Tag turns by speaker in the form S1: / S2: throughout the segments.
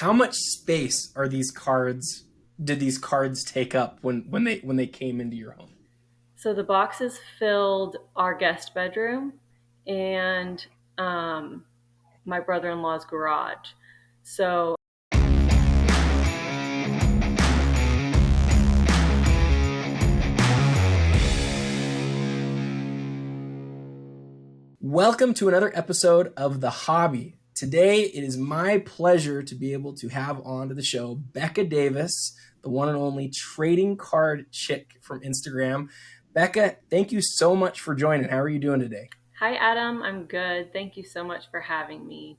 S1: how much space are these cards? Did these cards take up when they came into your home?
S2: So the boxes filled our guest bedroom and um, my brother-in-law's garage. So
S1: Welcome to another episode of The Hobby. Today, it is my pleasure to be able to have on to the show Becca Davis, the one and only trading card chick from Instagram. Becca, thank you so much for joining. How are you doing today?
S2: hi, Adam. I'm good. Thank you so much for having me.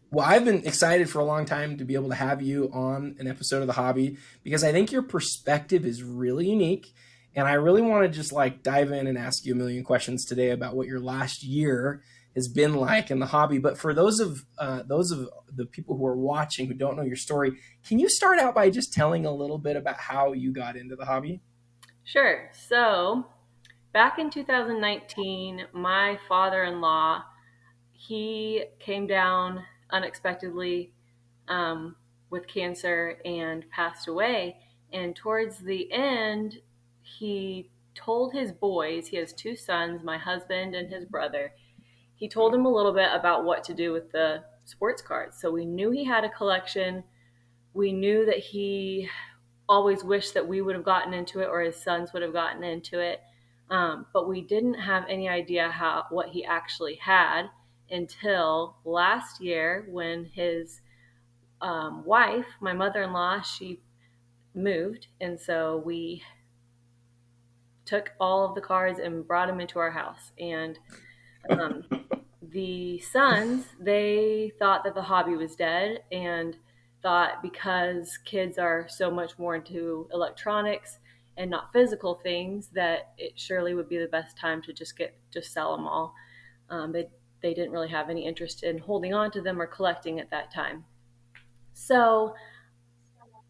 S1: Well, I've been excited for a long time to be able to have you on an episode of The Hobby because I think your perspective is really unique. And I really want to just like dive in and ask you a million questions today about what your last year has been like in the hobby. But for those of the people who are watching who don't know your story, can you start out by just telling a little bit about how you got into the hobby?
S2: Sure. So back in 2019, my father-in-law, he came down unexpectedly um, with cancer and passed away. And towards the end, he told his boys, he has two sons, my husband and his brother. He told them a little bit about what to do with the sports cards. So we knew he had a collection. We knew that he always wished that we would have gotten into it or his sons would have gotten into it. But we didn't have any idea what he actually had until last year when his wife, my mother-in-law, she moved, and so we took all of the cards and brought them into our house. And um, the sons, they thought that the hobby was dead and thought because kids are so much more into electronics and not physical things that it surely would be the best time to just sell them all. They didn't really have any interest in holding on to them or collecting at that time. So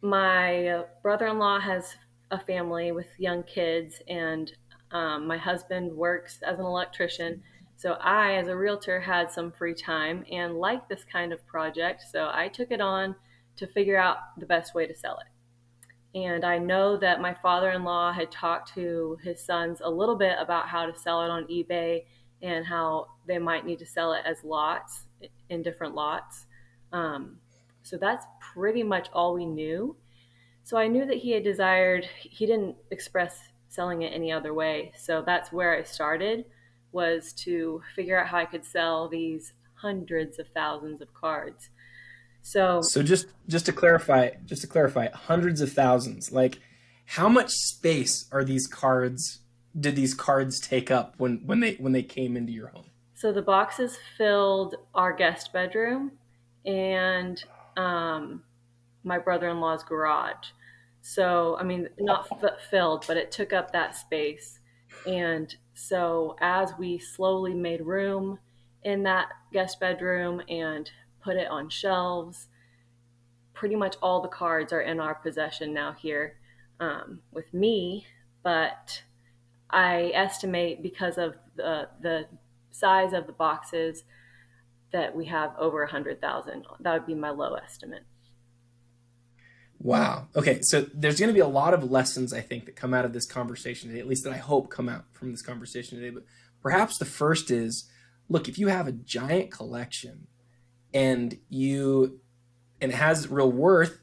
S2: my brother-in-law has a family with young kids, and my husband works as an electrician. So I, as a realtor, had some free time and liked this kind of project. So I took it on to figure out the best way to sell it. And I know that my father-in-law had talked to his sons a little bit about how to sell it on eBay and how they might need to sell it as lots in different lots. Um, so that's pretty much all we knew. So I knew that he didn't express selling it any other way. So that's where I started, was to figure out how I could sell these hundreds of thousands of cards. So
S1: So just to clarify, hundreds of thousands. Like, how much space are these cards? Did these cards take up when they came into your home?
S2: so the boxes filled our guest bedroom and um, my brother-in-law's garage. So, I mean, not filled, but it took up that space. And so, as we slowly made room in that guest bedroom and put it on shelves, pretty much all the cards are in our possession now here with me. But I estimate because of the size of the boxes that we have over 100,000. That would be my low estimate.
S1: Wow. Okay, so there's going to be a lot of lessons I think that come out of this conversation today, at least that I hope come out from this conversation today. But perhaps the first is, look, if you have a giant collection and you and it has real worth,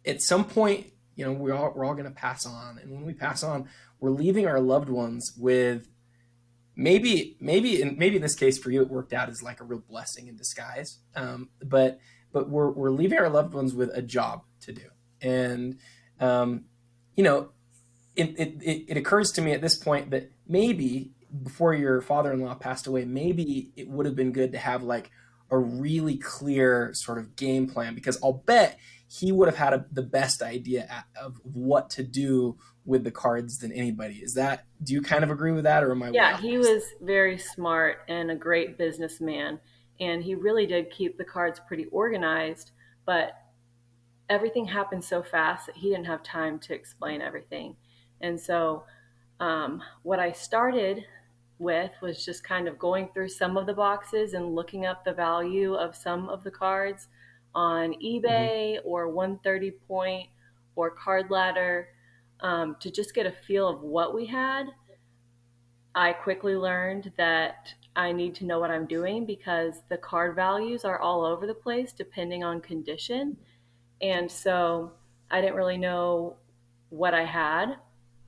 S1: at some point, we're all going to pass on, and when we pass on, we're leaving our loved ones with maybe in this case for you it worked out as like a real blessing in disguise. But we're leaving our loved ones with a job to do, and um, you know it occurs to me at this point that maybe before your father-in-law passed away, maybe it would have been good to have like a really clear sort of game plan, because I'll bet he would have had the best idea of what to do with the cards than anybody. Do you kind of agree with that, or am I way
S2: Yeah,
S1: off
S2: he
S1: base
S2: was
S1: there?
S2: very smart and a great businessman. And he really did keep the cards pretty organized, but everything happened so fast that he didn't have time to explain everything. And so, what I started with was just kind of going through some of the boxes and looking up the value of some of the cards on
S1: Mm-hmm.
S2: eBay or 130 Point or Card Ladder, to just get a feel of what we had. I quickly learned that I need to know what I'm doing because the card values are all over the place depending on condition. And so I didn't really know what I had.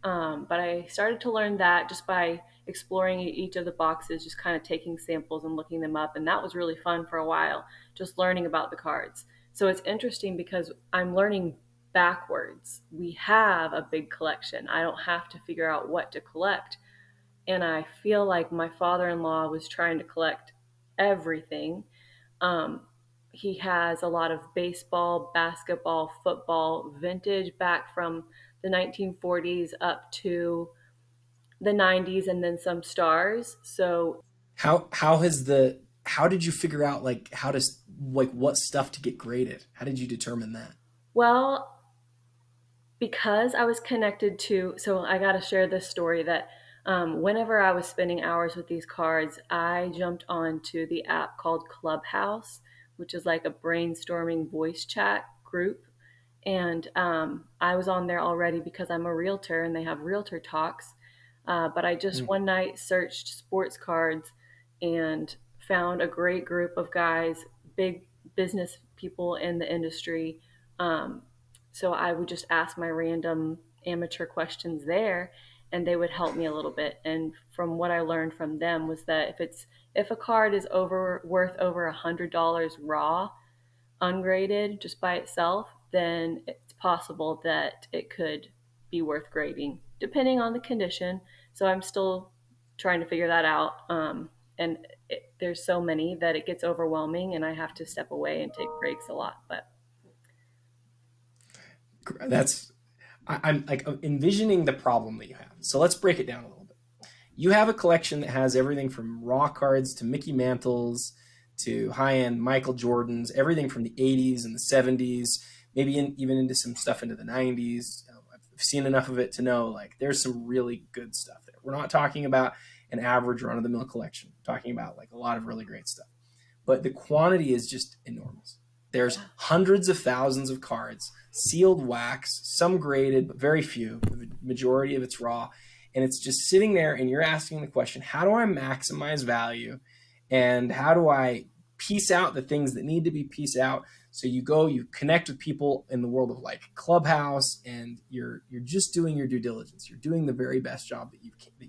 S2: But I started to learn that just by exploring each of the boxes, just kind of taking samples and looking them up. And that was really fun for a while, just learning about the cards. So it's interesting because I'm learning backwards. We have a big collection. I don't have to figure out what to collect. And I feel like my father in law was trying to collect everything. Um, he has a lot of baseball, basketball, football, vintage back from the 1940s up to the 90s, and then some stars. So,
S1: How did you figure out like how to like what stuff to get graded? How did you determine that?
S2: well, because I was connected to, so I got to share this story that whenever I was spending hours with these cards, I jumped onto the app called Clubhouse, which is like a brainstorming voice chat group. And I was on there already because I'm a realtor and they have realtor talks. But I just
S1: Mm.
S2: one night searched sports cards and found a great group of guys, big business people in the industry. Um, so I would just ask my random amateur questions there, and they would help me a little bit. And from what I learned from them was that if a card is over worth over $100 raw, ungraded just by itself, then it's possible that it could be worth grading, depending on the condition. So I'm still trying to figure that out. And there's so many that it gets overwhelming, and I have to step away and take breaks a lot. But
S1: That's I'm like envisioning the problem that you have. So let's break it down a little bit. You have a collection that has everything from raw cards to Mickey Mantles to high end Michael Jordans, everything from the 80s and the 70s, maybe even into some stuff into the 90s. I've seen enough of it to know like there's some really good stuff there. We're not talking about an average run of the mill collection. We're talking about like a lot of really great stuff. But the quantity is just enormous. There's
S2: yeah,
S1: hundreds of thousands of cards, sealed wax, some graded, but very few. The majority of it's raw. And it's just sitting there, and you're asking the question, how do I maximize value? And how do I piece out the things that need to be pieced out? So you go, you connect with people in the world of like Clubhouse, and you're just doing your due diligence. You're doing the very best job that you can,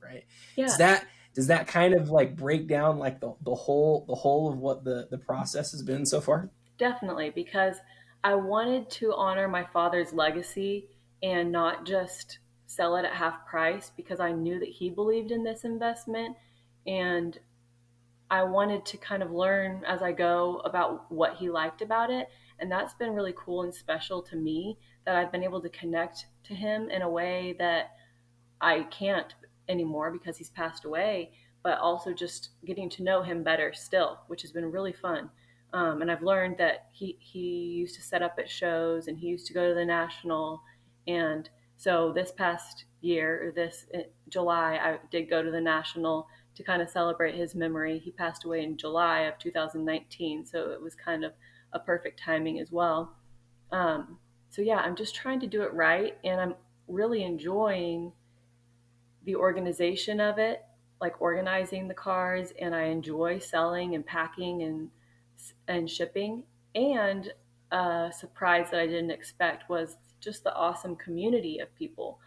S1: right? Does
S2: yes,
S1: that kind of like break down like the whole of what the process has been so far?
S2: definitely, because I wanted to honor my father's legacy and not just sell it at half price because I knew that he believed in this investment. And I wanted to kind of learn as I go about what he liked about it. And that's been really cool and special to me that I've been able to connect to him in a way that I can't anymore because he's passed away, but also just getting to know him better still, which has been really fun. And I've learned that he used to set up at shows and he used to go to the National. And so this past year, or this July, I did go to the National to kind of celebrate his memory. He passed away in July of 2019, so it was kind of a perfect timing as well. Um, so yeah, I'm just trying to do it right, and I'm really enjoying the organization of it, like organizing the cars, and I enjoy selling and packing and shipping. And a surprise that I didn't expect was just the awesome community of people.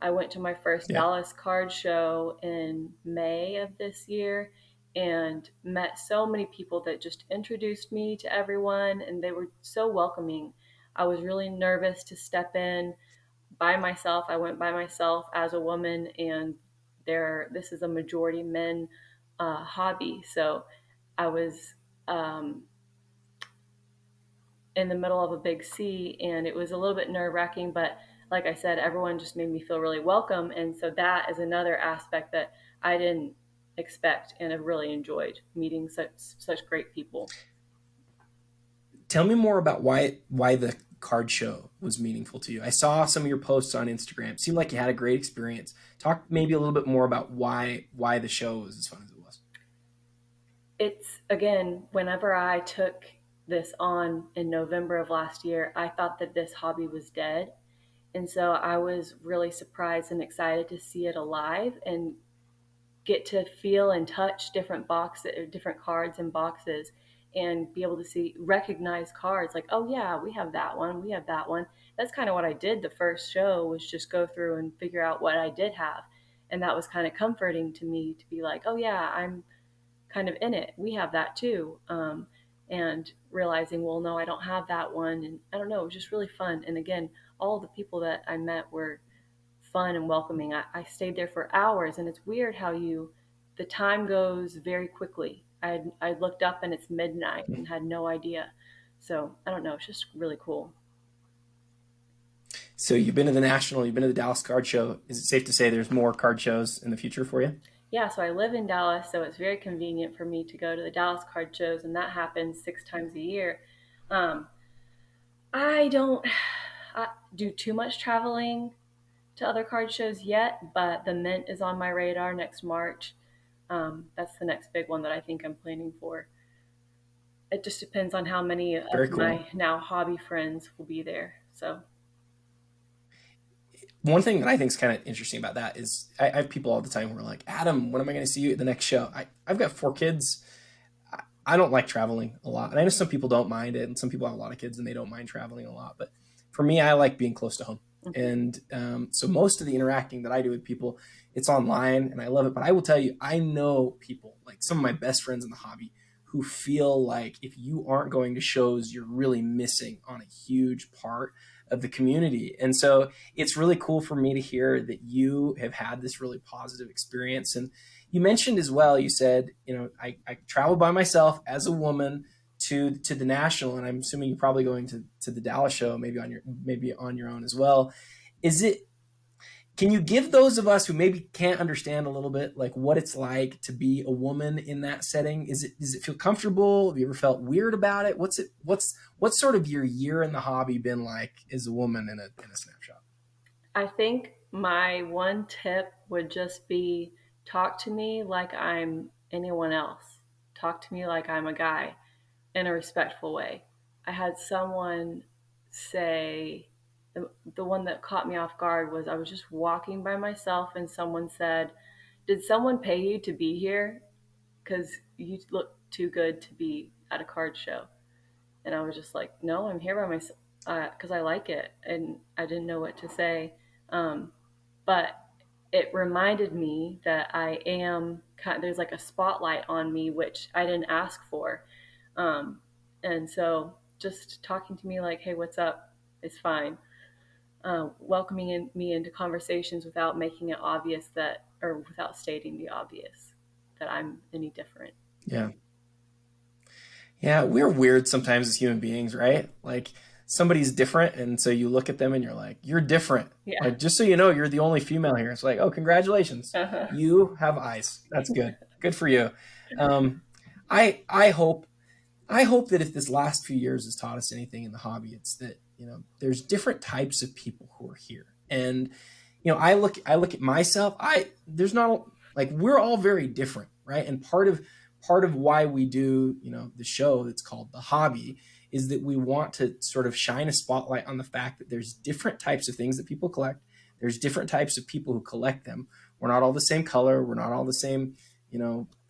S2: I went to my first
S1: Yeah.
S2: Dallas card show in May of this year and met so many people that just introduced me to everyone, and they were so welcoming. I was really nervous to step in by myself. I went by myself as a woman, and this is a majority men hobby. So I was um, in the middle of a big sea, and it was a little bit nerve wracking. But like I said, everyone just made me feel really welcome, and so that is another aspect that I didn't expect, and have really enjoyed meeting such great people.
S1: Tell me more about why the card show was meaningful to you. I saw some of your posts on Instagram. It seemed like you had a great experience. Talk maybe a little bit more about why the show was as fun as it was.
S2: It's again, whenever I took this on in November of last year, I thought that this hobby was dead. And so I was really surprised and excited to see it alive and get to feel and touch different boxes, different cards and boxes, and be able to see, recognize cards like, oh yeah, we have that one, we have that one. That's kind of what I did the first show, was just go through and figure out what I did have. And that was kind of comforting to me to be like, oh yeah, I'm kind of in it. We have that too. And realizing, well, no, I don't have that one. And I don't know, it was just really fun. And again, all the people that I met were fun and welcoming. I stayed there for hours, and it's weird how the time goes very quickly. I looked up and it's midnight and had no idea. So I don't know, it's just really cool.
S1: So you've been to the National, you've been to the Dallas Card Show. Is it safe to say there's more card shows in the future for you?
S2: Yeah, so I live in Dallas, so it's very convenient for me to go to the Dallas card shows, and that happens 6 times a year. Um, I don't do too much traveling to other card shows yet, but the Mint is on my radar next March. That's the next big one that I think I'm planning for. It just depends on how many
S1: Very
S2: of
S1: cool.
S2: my now hobby friends will be there. So,
S1: One thing that I think is kind of interesting about that is I have people all the time who are like, Adam, when am I going to see you at the next show? I've got 4 kids. I don't like traveling a lot. And I know some people don't mind it, and some people have a lot of kids and they don't mind traveling a lot. But for me, I like being close to home.
S2: mhm.
S1: And so most of the interacting that I do with people, it's online, and I love it. But I will tell you, I know people, like some of my best friends in the hobby, who feel like if you aren't going to shows, you're really missing on a huge part of the community. And so it's really cool for me to hear that you have had this really positive experience. And you mentioned as well, you said, I traveled by myself as a woman to the National, and I'm assuming you're probably going to the Dallas show, maybe on your own as well. Is it, can you give those of us who maybe can't understand a little bit like what it's like to be a woman in that setting? Does it feel comfortable? Have you ever felt weird about it? What's sort of your year in the hobby been like as a woman in a snapshot?
S2: I think my one tip would just be, talk to me like I'm anyone else. Talk to me like I'm a guy in a respectful way. I had someone say, the one that caught me off guard was, I was just walking by myself and someone said, did someone pay you to be here? Because you look too good to be at a card show. And I was just like, no, I'm here by myself because I like it. And I didn't know what to say. Um, but it reminded me that there's like a spotlight on me, which I didn't ask for. Um, and so just talking to me like, hey, what's up is fine. Me into conversations without making it obvious that, or without stating the obvious that I'm any different.
S1: Yeah. Yeah, we're weird sometimes as human beings, right? Like somebody's different, and so you look at them and you're like, "You're different."
S2: Yeah.
S1: Like just so you know, you're the only female here. It's like, "Oh, congratulations,
S2: Uh-huh.
S1: you have eyes. That's good. Good for you." Um, I hope that if this last few years has taught us anything in the hobby, it's that there's different types of people who are here, and I look at myself. There's not like we're all very different, right? And part of why we do the show that's called the hobby is that we want to sort of shine a spotlight on the fact that there's different types of things that people collect. There's different types of people who collect them. We're not all the same color. We're not all the same,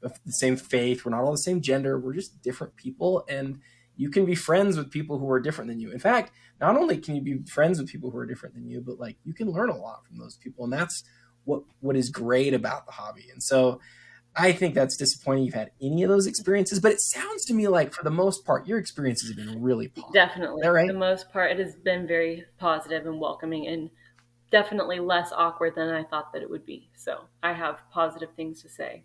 S1: of the same faith. We're not all the same gender. We're just different people, and you can be friends with people who are different than you. In fact, not only can you be friends with people who are different than you, but like you can learn a lot from those people, and that's what is great about the hobby. And so I think that's disappointing you've had any of those experiences, but it sounds to me like for the most part your experiences have been really positive. Is
S2: Definitely.
S1: that
S2: For
S1: right?
S2: the most part, it has been very positive and welcoming, and definitely less awkward than I thought that it would be. So I have positive things to say.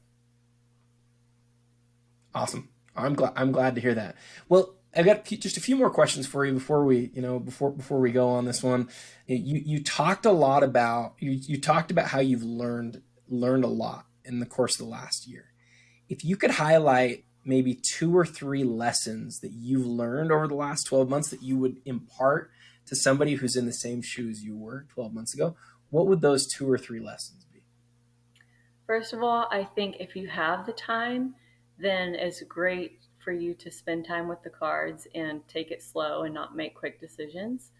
S1: Awesome. I'm glad to hear that. Well, I've got just a few more questions for you before we go on this one. You talked a lot about you talked about how you've learned a lot in the course of the last year. If you could highlight maybe 2 or 3 lessons that you've learned over the last 12 months that you would impart to somebody who's in the same shoes you were 12 months ago, what would those 2 or 3 lessons be?
S2: First of all, I think if you have the time, then it's great for you to spend time with the cards and take it slow and not make quick decisions.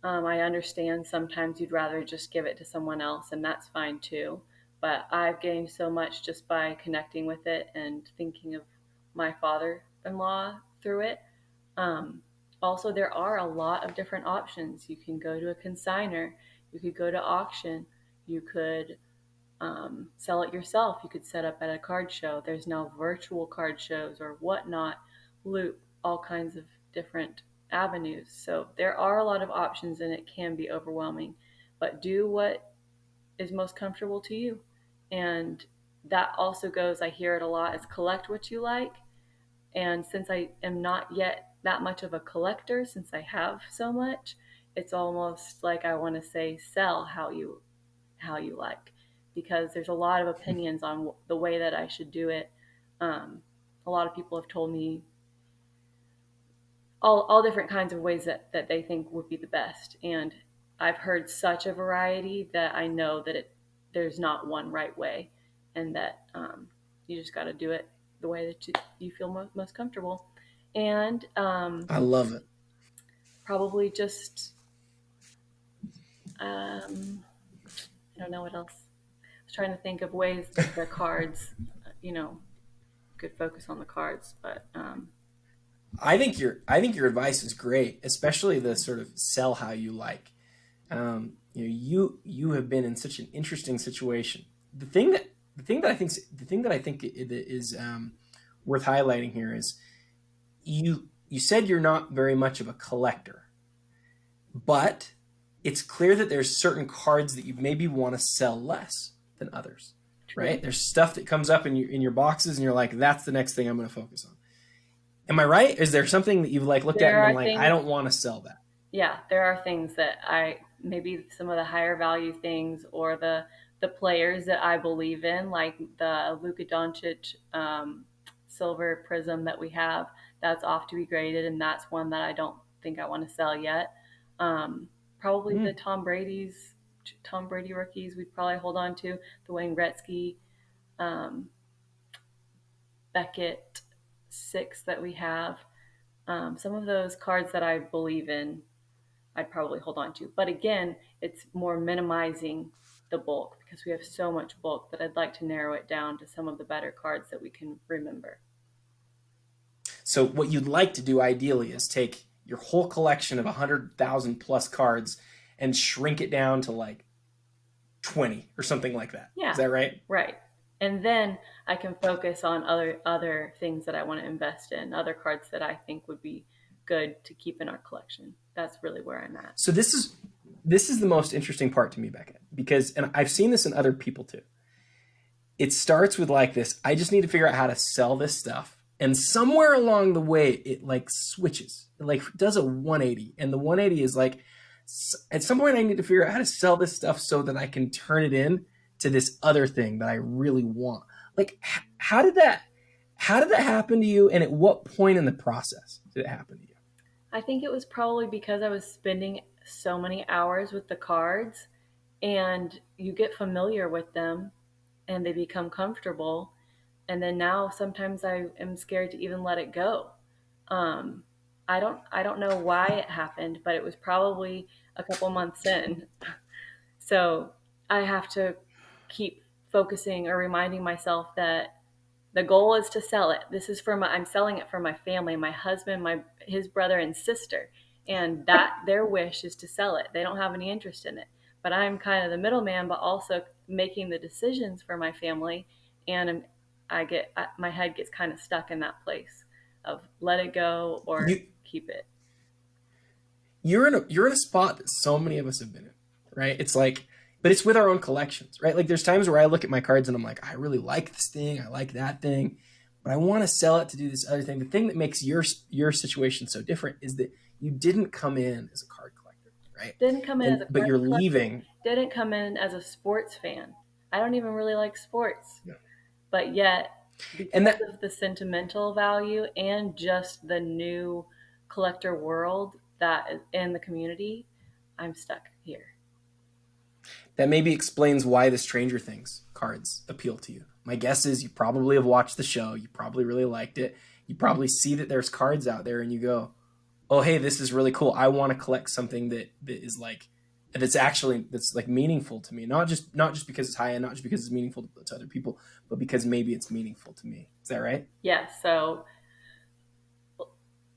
S2: I understand sometimes you'd rather just give it to someone else, and that's fine too. But I've gained so much just by connecting with it and thinking of my father in law through it. Um, Also, there are a lot of different options. You can go to a consigner, you could go to auction, you could sell it yourself, you could set up at a card show. There's now virtual card shows or whatnot, loop, all kinds of different avenues. So there are a lot of options and it can be overwhelming, but do what is most comfortable to you. And that also goes, I hear it a lot, is collect what you like. And since I am not yet that much of a collector, since I have so much, it's almost like I want to say sell how you like, because there's a lot of opinions on the way that I should do it. Um, a lot of people have told me all different kinds of ways that they think would be the best. And I've heard such a variety that I know that there's not one right way, and that you just got to do it the way that you feel most comfortable. And
S1: I love it.
S2: probably just, I don't know what else. I was trying to think of ways that the cards, you know, could focus on the cards, but
S1: I think your advice is great, especially the sort of sell how you like. You have been in such an interesting situation. The thing that I think is worth highlighting here is you said you're not very much of a collector, but it's clear that there's certain cards that you maybe want to sell less than others,
S2: true.
S1: right? There's stuff that comes up in your boxes, and you're like, that's the next thing I'm going to focus on. Am I right? Is there something that you've like looked at
S2: There
S1: and been
S2: are
S1: like, I
S2: things,
S1: don't want to sell that?
S2: yeah, there are things that I, maybe some of the higher value things, or the players that I believe in, like the Luka Doncic silver prism that we have, that's off to be graded, and that's one that I don't think I want to sell yet. Probably the
S1: Mm.
S2: Tom Brady rookies we'd probably hold on to, the Wayne Gretzky, um, Beckett six that we have. Some of those cards that I believe in, I'd probably hold on to. But again, it's more minimizing the bulk because we have so much bulk that I'd like to narrow it down to some of the better cards that we can remember.
S1: So what you'd like to do ideally is take your whole collection of 100,000 plus cards and shrink it down to like 20 or something like that. Is
S2: Yeah,
S1: that right?
S2: right. And then I can focus on other things that I want to invest in, other cards that I think would be good to keep in our collection. That's really where I'm at.
S1: So this is the most interesting part to me, Becca, because and I've seen this in other people too. It starts with like this, I just need to figure out how to sell this stuff. And somewhere along the way it like switches. It like does a 180, and the 180 is like at some point I need to figure out how to sell this stuff so that I can turn it in to this other thing that I really want. Like how did that happen to you, and at what point in the process did it happen to you?
S2: I think it was probably because I was spending so many hours with the cards, and you get familiar with them and they become comfortable. And then now sometimes I am scared to even let it go. Um, I don't know why it happened, but it was probably a couple months in. So I have to keep focusing or reminding myself that the goal is to sell it. This is for I'm selling it for my family, my husband, his brother and sister, and that their wish is to sell it. They don't have any interest in it, but I'm kind of the middleman, but also making the decisions for my family, and my head gets kind of stuck in that place of let it go or
S1: You
S2: keep it.
S1: you're in a spot that so many of us have been in, right? It's like, but it's with our own collections, right? Like there's times where I look at my cards and I'm like, I really like this thing, I like that thing, but I want to sell it to do this other thing. The thing that makes your situation so different is that you didn't come in as a card collector, right?
S2: Didn't come in as
S1: And
S2: a
S1: but
S2: card
S1: you're
S2: collector.
S1: leaving.
S2: Didn't come in as a sports fan. I don't even really like sports,
S1: Yeah.
S2: but yet
S1: And
S2: because
S1: that
S2: of the sentimental value and just the new collector world that is in the community, I'm stuck here.
S1: that maybe explains why the Stranger Things cards appeal to you. My guess is you probably have watched the show, you probably really liked it, you probably see that there's cards out there and you go, oh, hey, this is really cool. I want to collect something that is like, that's actually, that's like meaningful to me. Not just because it's high end, not just because it's meaningful to other people, but because maybe it's meaningful to me. Is that right?
S2: Yeah, so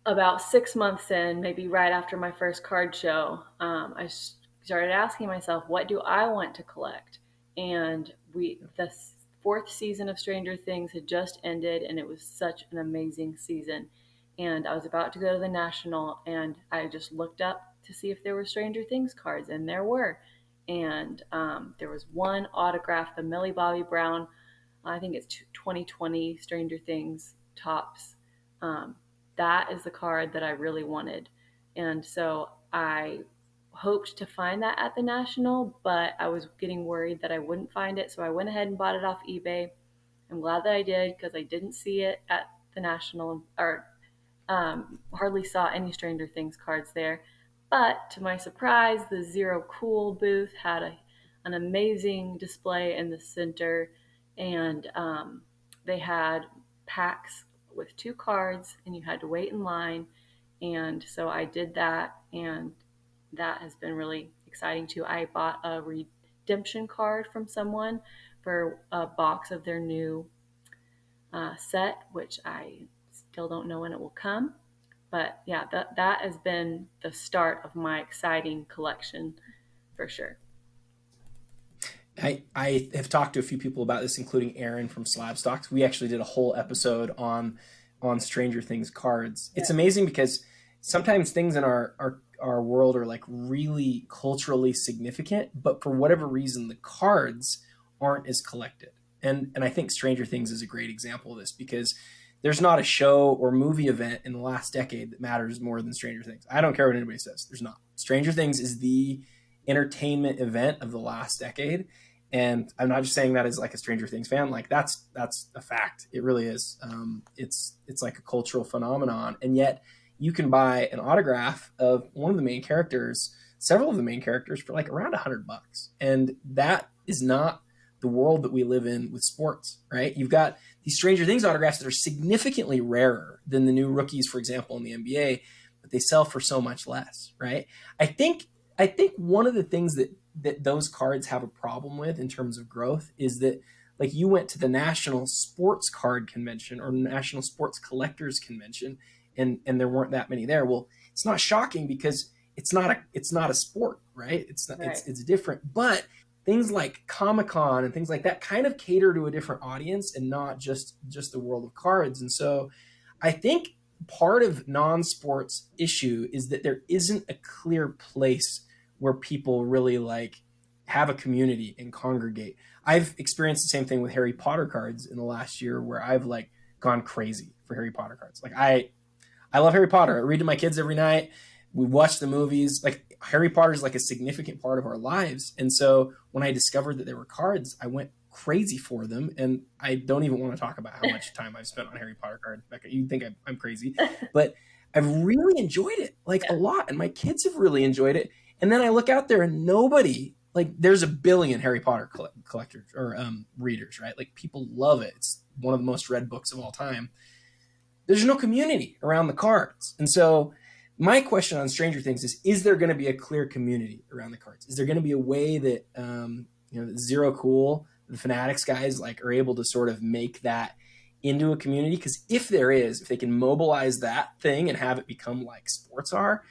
S2: about 6 months in, maybe right after my first card show, I started asking myself, what do I want to collect? And the fourth season of Stranger Things had just ended, and it was such an amazing season. And I was about to go to the National, and I just looked up to see if there were Stranger Things cards, and there were. And there was one autograph, the Millie Bobby Brown, I think it's 2020 Stranger Things tops. Um, that is the card that I really wanted. And so I hoped to find that at the National, but I was getting worried that I wouldn't find it. So I went ahead and bought it off eBay. I'm glad that I did because I didn't see it at the National, or hardly saw any Stranger Things cards there. But to my surprise, the Zero Cool booth had an amazing display in the center, and they had packs with two cards, and you had to wait in line. And so I did that, and that has been really exciting too. I bought a redemption card from someone for a box of their new set, which I still don't know when it will come. But yeah, that has been the start of my exciting collection for sure.
S1: I have talked to a few people about this, including Aaron from Slab Stocks. We actually did a whole episode on Stranger Things cards. It's amazing because sometimes things in our world are like really culturally significant, but for whatever reason, the cards aren't as collected. And I think Stranger Things is a great example of this because there's not a show or movie event in the last decade that matters more than Stranger Things. I don't care what anybody says. There's not. Stranger Things is the entertainment event of the last decade. And I'm not just saying that as like a Stranger Things fan. Like that's a fact. It really is. It's like a cultural phenomenon, and yet you can buy an autograph of one of the main characters, several of the main characters, for like around $100, and that is not the world that we live in with sports, right? You've got these Stranger Things autographs that are significantly rarer than the new rookies, for example, in the NBA, but they sell for so much less, right? I think I think one of the things that those cards have a problem with in terms of growth is that, like, you went to the National Sports Card Convention or National Sports Collectors Convention, and there weren't that many there. Well, it's not shocking because it's not a sport, right? It's not,
S2: Right.
S1: it's different. But things like Comic-Con and things like that kind of cater to a different audience and not just the world of cards. And so I think part of non-sports issue is that there isn't a clear place where people really like have a community and congregate. I've experienced the same thing with Harry Potter cards in the last year where I've like gone crazy for Harry Potter cards. Like I love Harry Potter. I read to my kids every night. We watch the movies. Like, Harry Potter is like a significant part of our lives. And so when I discovered that there were cards, I went crazy for them. And I don't even want to talk about how much time I've spent on Harry Potter cards, Becca. You think I'm crazy, but I've really enjoyed it like a
S2: Yeah.
S1: lot, and my kids have really enjoyed it. And then I look out there and nobody, like, there's a billion Harry Potter collectors or readers, right? Like, people love it. It's one of the most read books of all time. There's no community around the cards. And so my question on Stranger Things is there going to be a clear community around the cards? Is there going to be a way that, Zero Cool, the Fanatics guys, like, are able to sort of make that into a community? Because if there is, if they can mobilize that thing and have it become like sports are,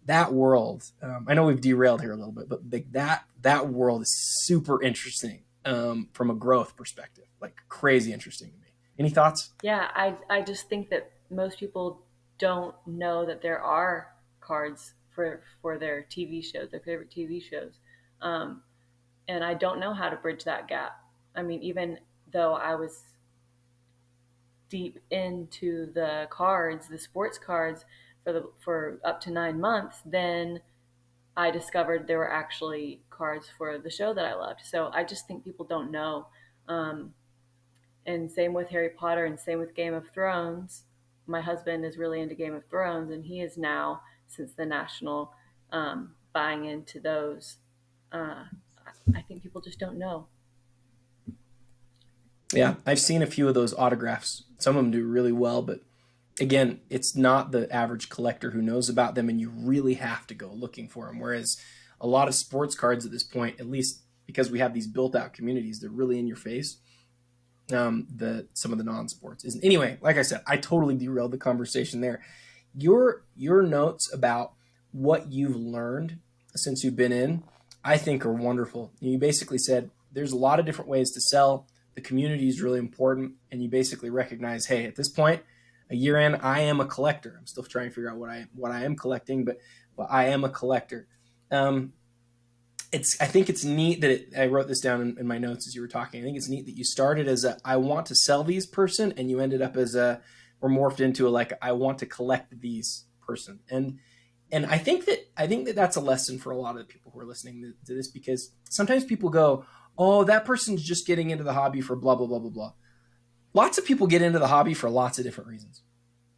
S1: that world, I know we've derailed here a little bit, but like that world is super interesting, from a growth perspective, like crazy interesting to me. Any thoughts?
S2: Yeah, I just think that most people don't know that there are cards for their TV shows, their favorite TV shows. Um, and I don't know how to bridge that gap. I mean, even though I was deep into the cards, the sports cards for up to 9 months, then I discovered there were actually cards for the show that I loved. So I just think people don't know. Um, and same with Harry Potter, and same with Game of Thrones. My husband is really into Game of Thrones, and he is now, since the National, buying into those. Uh, I think people just don't know.
S1: Yeah, I've seen a few of those autographs. Some of them do really well, but again, it's not the average collector who knows about them, and you really have to go looking for them. Whereas a lot of sports cards at this point, at least because we have these built-out communities, they're really in your face. The some of the non-sports is anyway. Like I said, I totally derailed the conversation there. Your notes about what you've learned since you've been in, I think, are wonderful. You basically said there's a lot of different ways to sell. The community is really important, and you basically recognize, hey, at this point, a year in, I am a collector. I'm still trying to figure out what I am collecting, but I am a collector. Um, I think it's neat that I wrote this down in my notes as you were talking. I think it's neat that you started as a I want to sell these person, and you ended up as a or morphed into a like I want to collect these person. And I think that that's a lesson for a lot of the people who are listening to this, because sometimes people go, oh, that person's just getting into the hobby for blah blah blah blah blah. Lots of people get into the hobby for lots of different reasons.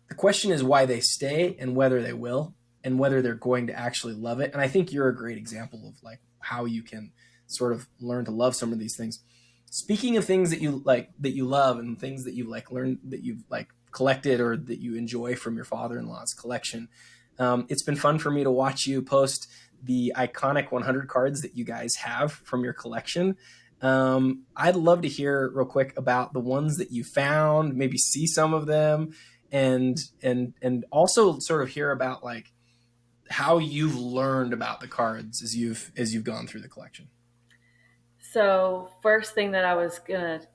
S1: The question is why they stay and whether they will and whether they're going to actually love it. And I think you're a great example of like how you can sort of learn to love some of these things. Speaking of things that you like, that you love, and things that you like learned, that you've like collected or that you enjoy from your father-in-law's collection, it's been fun for me to watch you post the iconic 100 cards that you guys have from your collection. I'd love to hear real quick about the ones that you found, maybe see some of them, and also sort of hear about like how you've learned about the cards as you've gone through the collection.
S2: So, first thing that I was going to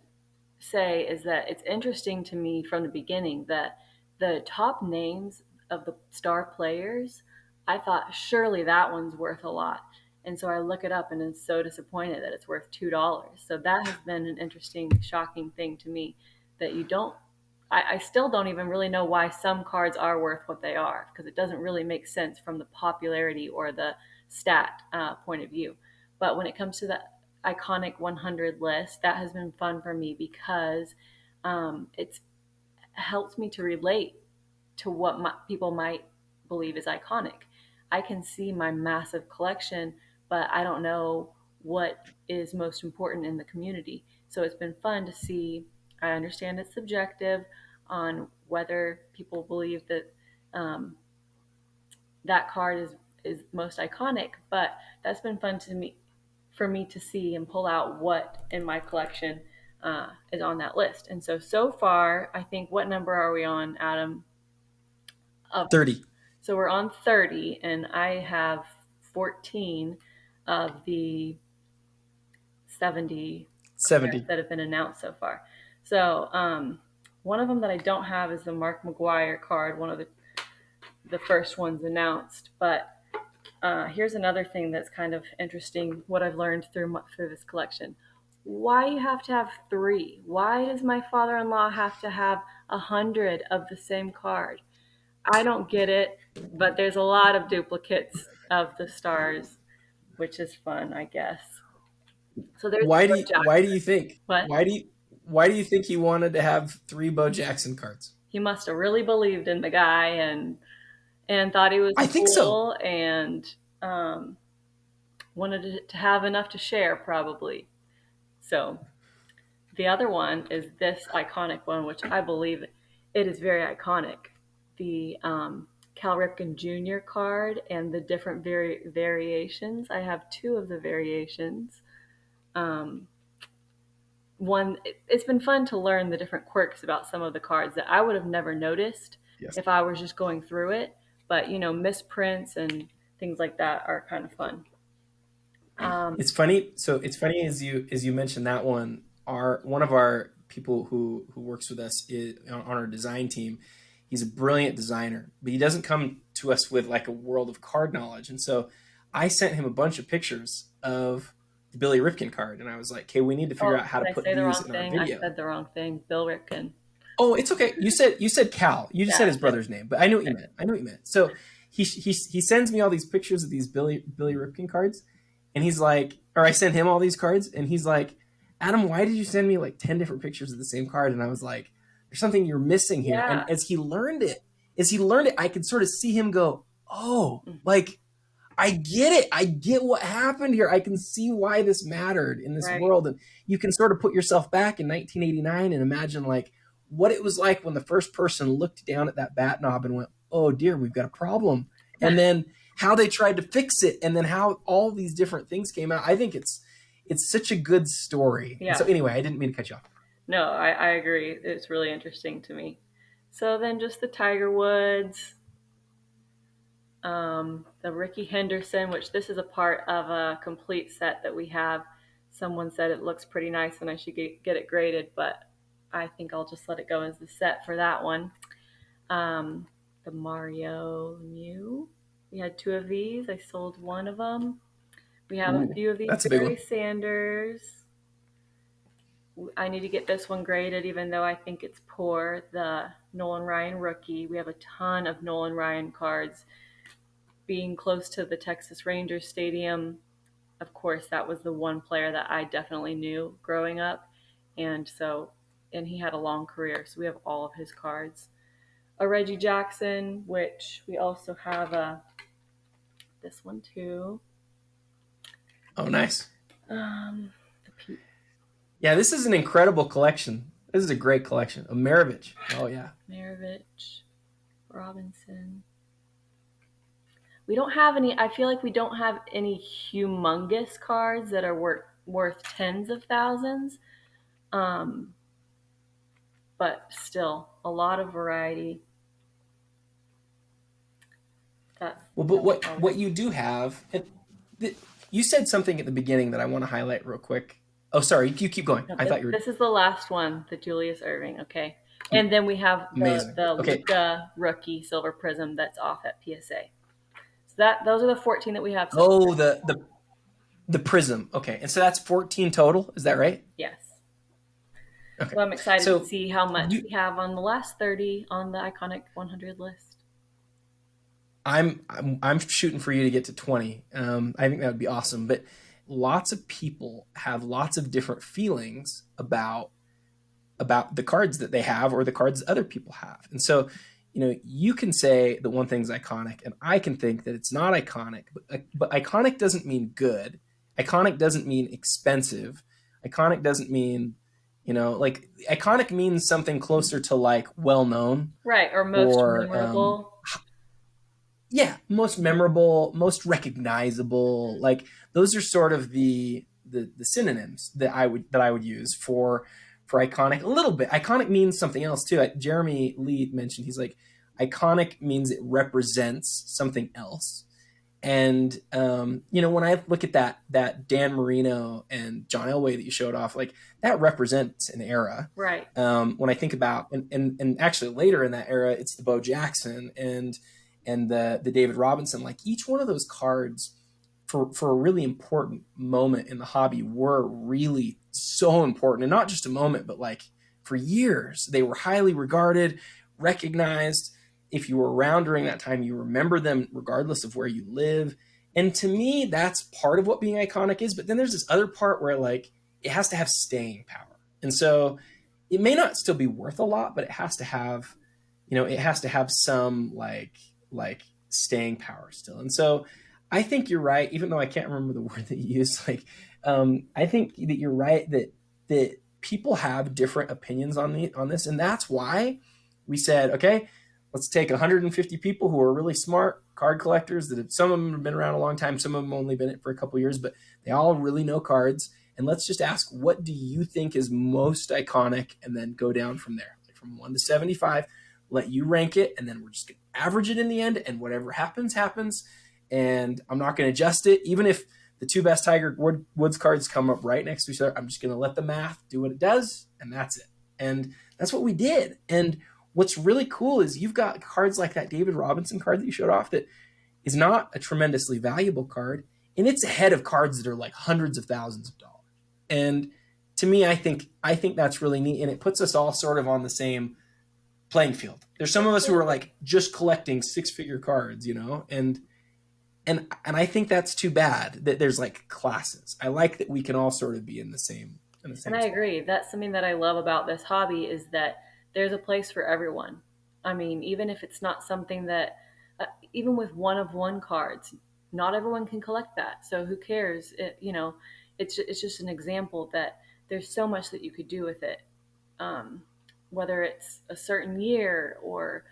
S2: say is that it's interesting to me from the beginning that the top names of the star players, I thought surely that one's worth a lot. And so I look it up and I'm so disappointed that it's worth $2. So that has been an interesting, shocking thing to me that you don't, I still don't even really know why some cards are worth what they are because it doesn't really make sense from the popularity or the stat point of view. But when it comes to the iconic 100 list, that has been fun for me because it's helped me to relate to what people might believe is iconic. I can see my massive collection, but I don't know what is most important in the community. So it's been fun to see. I understand it's subjective on whether people believe that um, that card is most iconic, but that's been fun to me for me to see and pull out what in my collection is on that list. And so far, I think what number are we on, Adam? Of
S1: 30.
S2: So we're on 30, and I have 14 of the 70 cards
S1: 70.
S2: that have been announced so far. So one of them that I don't have is the Mark McGuire card, one of the first ones announced. But here's another thing that's kind of interesting. What I've learned through this collection. Why you have to have three? Why does my father-in-law have to have 100 of the same card? I don't get it, but there's a lot of duplicates of the stars, which is fun, I guess. So there's Bo
S1: Why do
S2: Jackson.
S1: you think
S2: What?
S1: why do you think he wanted to have three Bo Jackson cards?
S2: He must have really believed in the guy and thought he was
S1: I think so.
S2: cool and um, wanted to have enough to share, probably. So the other one is this iconic one, which I believe it is very iconic. The Cal Ripken Jr. card and the different variations. I have two of the variations. Um, one, it's been fun to learn the different quirks about some of the cards that I would have never noticed
S1: Yes.
S2: if I was just going through it. But misprints and things like that are kind of fun. Um,
S1: It's funny. So it's funny as you mentioned that one. Our one of our people who works with us on our design team. He's a brilliant designer, but he doesn't come to us with like a world of card knowledge. And so I sent him a bunch of pictures of the Billy Ripken card, and I was like, "Okay, we need to figure
S2: oh,
S1: out how
S2: did
S1: to
S2: I
S1: put
S2: say the
S1: these
S2: wrong
S1: in our
S2: thing? I
S1: video."
S2: said the wrong thing. Bill Ripken.
S1: Oh, it's okay. You said Cal. You just
S2: Yeah,
S1: said
S2: I
S1: his
S2: said
S1: brother's name, but I knew what you meant. I knew what you meant. So he sends me all these pictures of these Billy Ripken cards, and he's like, or I sent him all these cards, and he's like, Adam, why did you send me like 10 different pictures of the same card? And I was like, there's something you're missing here. And
S2: yeah.
S1: as he learned it, I could sort of see him go, oh, like I get it. I get what happened here. I can see why this mattered in this
S2: Right.
S1: world. And you can sort of put yourself back in 1989 and imagine like what it was like when the first person looked down at that bat knob and went, oh dear, we've got a problem. And then how they tried to fix it, and then how all these different things came out. I think it's such a good story. And so
S2: Yeah.
S1: anyway, I didn't mean to cut you off.
S2: No, I agree. It's really interesting to me. So then just the Tiger Woods, the Ricky Henderson, which this is a part of a complete set that we have. Someone said it looks pretty nice and I should get it graded, but I think I'll just let it go as the set for that one. The Mario Mew. We had two of these. I sold one of them. We have a
S1: Ooh,
S2: few of these
S1: that's a big
S2: Barry
S1: one.
S2: Sanders. I need to get this one graded, even though I think it's poor. The Nolan Ryan rookie. We have a ton of Nolan Ryan cards. Being close to the Texas Rangers Stadium, of course, that was the one player that I definitely knew growing up. And so, and he had a long career. So we have all of his cards. A Reggie Jackson, which we also have this one too.
S1: Oh, nice.
S2: The P-
S1: Yeah, this is an incredible collection. This is a great collection. A Maravich. Oh yeah.
S2: Maravich, Robinson. We don't have any. I feel like we don't have any humongous cards that are worth tens of thousands. Um, but still, a lot of variety.
S1: Well, but
S2: That's
S1: what you do have, you said something at the beginning that I want to highlight real quick. Oh, sorry, you keep going.
S2: no,
S1: I thought you were
S2: this is the last one, the Julius Irving. Okay, and then we have
S1: amazing.
S2: the
S1: Okay.
S2: Luca rookie silver prism that's off at PSA. So those are the 14 that we have. So
S1: Oh, the prism. Okay, and so that's 14 total. Is that right?
S2: yes.
S1: Okay.
S2: So I'm excited to
S1: So
S2: see how much
S1: you,
S2: we have on the last 30 on the iconic 100 list.
S1: I'm shooting for you to get to 20. I think that would be awesome. But lots of people have lots of different feelings about the cards that they have or the cards that other people have. And so, you can say that one thing's iconic, and I can think that it's not iconic. But iconic doesn't mean good. Iconic doesn't mean expensive. Iconic doesn't mean, like iconic means something closer to like well known
S2: Right, or most
S1: or
S2: memorable.
S1: yeah, most memorable, most recognizable. Like those are sort of the synonyms that I would use for iconic. A little bit. Iconic means something else too. Jeremy Lee mentioned, he's like, iconic means it represents something else. And when I look at that Dan Marino and John Elway that you showed off, like that represents an era.
S2: Right.
S1: When I think about and actually later in that era, it's the Bo Jackson and the David Robinson. Like each one of those cards for a really important moment in the hobby were really so important, and not just a moment, but like for years they were highly regarded, recognized. If you were around during that time, you remember them regardless of where you live. And to me, that's part of what being iconic is. But then there's this other part where like it has to have staying power. And so it may not still be worth a lot, but it has to have, it has to have some like staying power still. And so I think you're right, even though I can't remember the word that you used. Like, I think that you're right that people have different opinions on this, and that's why we said, okay, let's take 150 people who are really smart card collectors that some of them have been around a long time, some of them only been in it for a couple years, but they all really know cards. And let's just ask, what do you think is most iconic? And then go down from there, like from 1 to 75, let you rank it. And then we're just going to average it in the end. And whatever happens, happens. And I'm not going to adjust it. Even if the two best Tiger Woods cards come up right next to each other, I'm just going to let the math do what it does. And that's it. And that's what we did. And what's really cool is you've got cards like that David Robinson card that you showed off that is not a tremendously valuable card, and it's ahead of cards that are like hundreds of thousands of dollars. And to me, I think that's really neat, and it puts us all sort of on the same playing field. There's some of us who are like just collecting six-figure cards, and I think that's too bad that there's like classes. I like that we can all sort of be in the same
S2: And I
S1: spot.
S2: agree. That's something that I love about this hobby is that there's a place for everyone. I mean, even if it's not something that, even with one of one cards, not everyone can collect that. So who cares? It's just an example that there's so much that you could do with it. Um, whether it's a certain year, or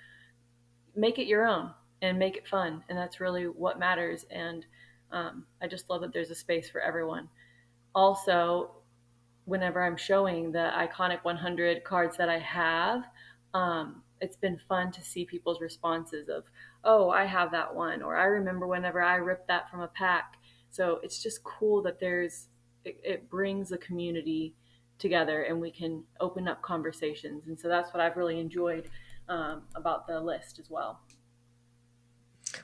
S2: make it your own and make it fun. And that's really what matters. And I just love that there's a space for everyone. Also, whenever I'm showing the iconic 100 cards that I have, it's been fun to see people's responses of, oh, I have that one, or I remember whenever I ripped that from a pack. So it's just cool that it brings the community together and we can open up conversations. And so that's what I've really enjoyed about the list as well.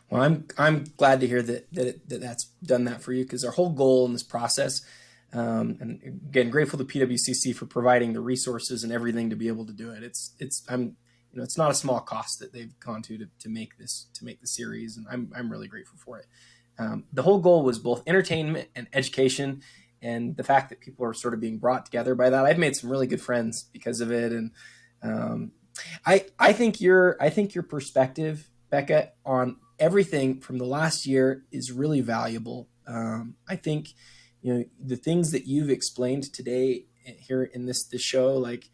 S1: Well, I'm glad to hear that's done that for you, because our whole goal in this process, and again, grateful to PWCC for providing the resources and everything to be able to do it. It's not a small cost that they've gone to make the series, and I'm really grateful for it. The whole goal was both entertainment and education, and the fact that people are sort of being brought together by that. I've made some really good friends because of it, and I think your perspective, Becca, on everything from the last year is really valuable. I think the things that you've explained today here in this show, like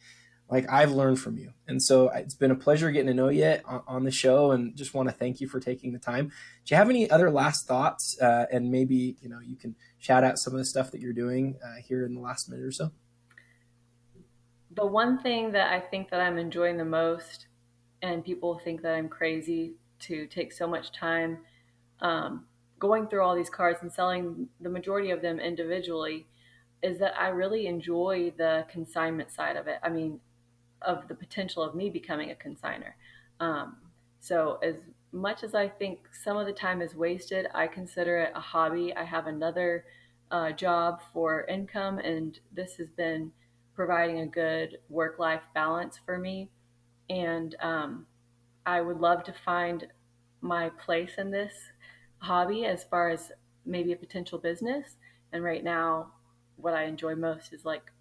S1: I've learned from you, and so it's been a pleasure getting to know you on the show, and just want to thank you for taking the time. Do you have any other last thoughts, and maybe you can shout out some of the stuff that you're doing here in the last minute or so?
S2: The one thing that I think that I'm enjoying the most, and people think that I'm crazy to take so much time um, going through all these cards and selling the majority of them individually, is that I really enjoy the consignment side of it. I mean, of the potential of me becoming a consigner. Um, so, as much as I think some of the time is wasted, I consider it a hobby. I have another job for income, and this has been providing a good work life balance for me. And I would love to find my place in this hobby as far as maybe a potential business. And right now, what I enjoy most is like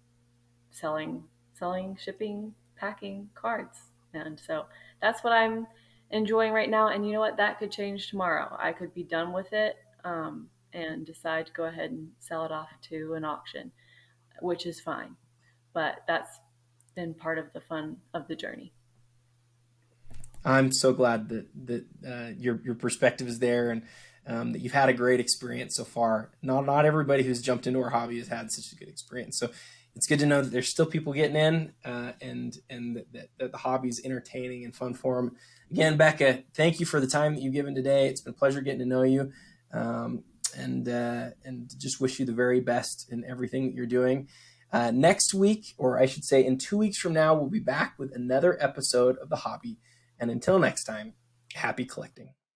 S2: selling, shipping, packing cards. And so that's what I'm enjoying right now. And you know what? That could change tomorrow. I could be done with it and decide to go ahead and sell it off to an auction, which is fine. But that's been part of the fun of the journey.
S1: I'm so glad that your perspective is there, and that you've had a great experience so far. Not everybody who's jumped into our hobby has had such a good experience. So it's good to know that there's still people getting in, and that the hobby is entertaining and fun for them. Again, Becca, thank you for the time that you've given today. It's been a pleasure getting to know you, and just wish you the very best in everything that you're doing. Next week, or I should say in 2 weeks from now, we'll be back with another episode of The Hobby. And until next time, happy collecting.